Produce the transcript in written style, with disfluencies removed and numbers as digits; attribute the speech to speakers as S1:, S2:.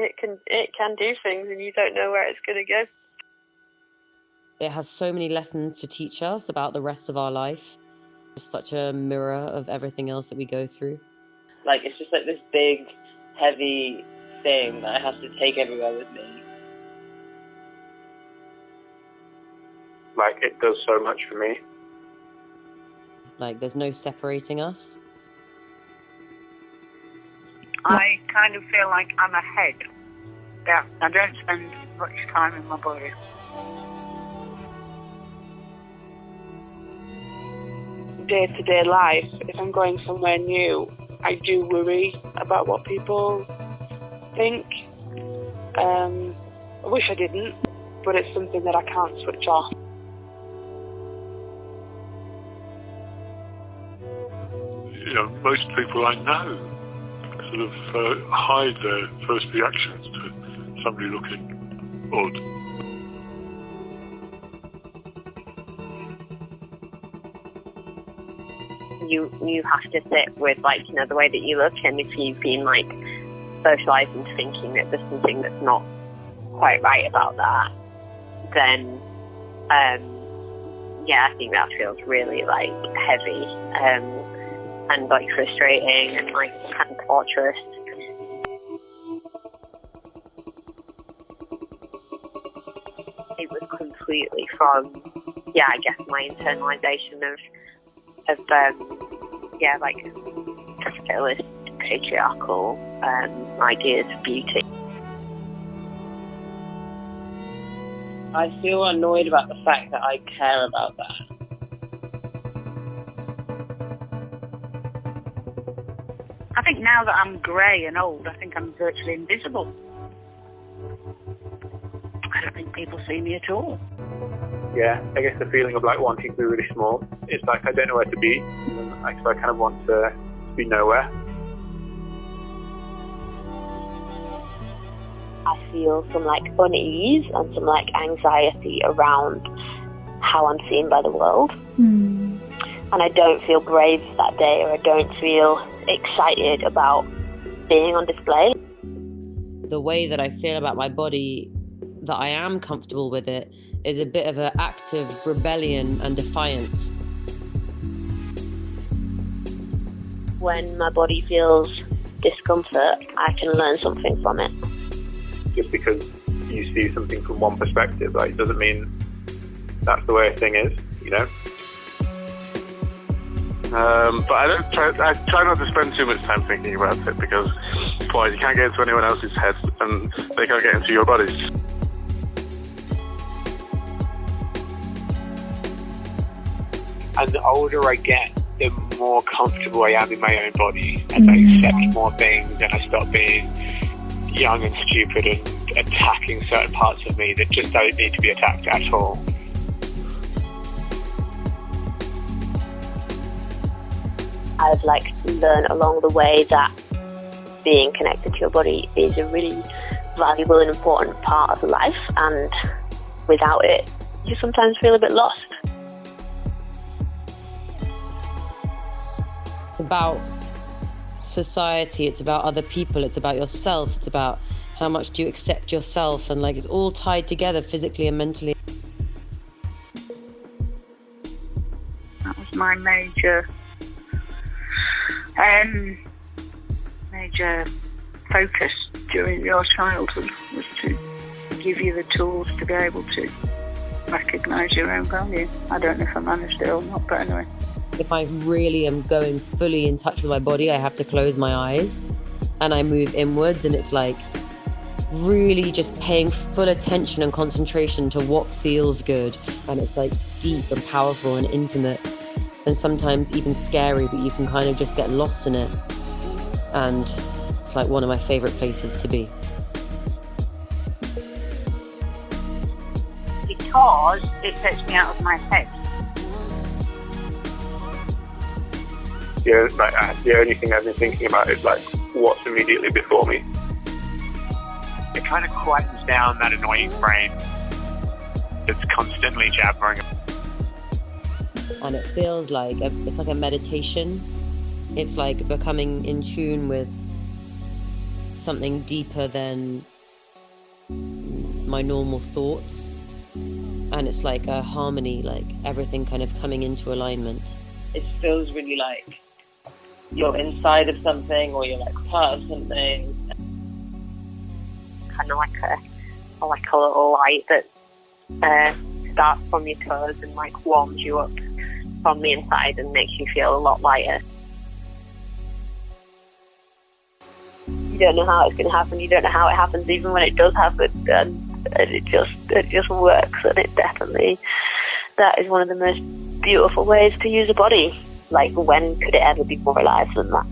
S1: it can do things and you don't know where it's going to go.
S2: It has so many lessons to teach us about the rest of our life. It's such a mirror of everything else that we go through.
S3: Like, it's just like this big, heavy thing that I have to take everywhere with me.
S4: Like, it does so much for me.
S2: Like, there's no separating us.
S5: I kind of feel like I'm a head. Yeah, I don't spend much time in my body. Day-to-day life, if I'm going somewhere new, I do worry about what people think. I wish I didn't, but it's something that I can't switch off.
S6: You know, most people I know sort of hide their first reactions to somebody looking odd.
S1: You have to sit with, like, you know, the way that you look, and if you've been, like, socialised into thinking that there's something that's not quite right about that, then yeah, I think that feels really, like, heavy and, like, frustrating and, like, kind of torturous. It was completely from, yeah, I guess my internalisation of yeah, like, capitalist, patriarchal ideas of beauty.
S3: I feel annoyed about the fact that I care about that.
S5: I think now that I'm grey and old, I think I'm virtually invisible. I don't think people see me at all.
S4: Yeah, I guess the feeling of, like, wanting to be really small. It's like I don't know where to be, and I kind of want to be nowhere.
S1: I feel some, like, unease and some, like, anxiety around how I'm seen by the world. And I don't feel brave that day, or I don't feel excited about being on display.
S2: The way that I feel about my body, that I am comfortable with it, is a bit of an act of rebellion and defiance.
S1: When my body feels discomfort, I can learn something from it.
S4: Just because you see something from one perspective, like, doesn't mean that's the way a thing is, you know?
S6: But I try not to spend too much time thinking about it, because otherwise you can't get into anyone else's head and they can't get into your bodies.
S4: And the older I get, the more comfortable I am in my own body, and I accept more things, and I stop being young and stupid and attacking certain parts of me that just don't need to be attacked at all.
S1: I've, like, learned along the way that being connected to your body is a really valuable and important part of life, and without it, you sometimes feel a bit lost.
S2: It's about society, it's about other people, it's about yourself, it's about how much do you accept yourself, and, like, it's all tied together physically and mentally.
S5: That was my major focus during your childhood, was to give you the tools to be able to recognise your own value. I don't know if I managed it or not, but anyway.
S2: If I really am going fully in touch with my body, I have to close my eyes and I move inwards, and it's like really just paying full attention and concentration to what feels good, and it's like deep and powerful and intimate and sometimes even scary, but you can kind of just get lost in it, and it's like one of my favorite places to be.
S5: Because it takes me out of my head.
S4: Yeah, like, the only thing I've been thinking about is, like, what's immediately before me. It kind of quietens down that annoying brain that's constantly jabbering.
S2: And it feels like it's like a meditation. It's like becoming in tune with something deeper than my normal thoughts, and it's like a harmony, like everything kind of coming into alignment.
S3: It feels really like you're inside of something, or you're like part of something.
S1: Kind of like a little light that starts from your toes and like warms you up from the inside and makes you feel a lot lighter. You don't know how it's going to happen. You don't know how it happens, even when it does happen, and it just works. And it definitely, that is one of the most beautiful ways to use a body. Like, when could it ever be more alive than that?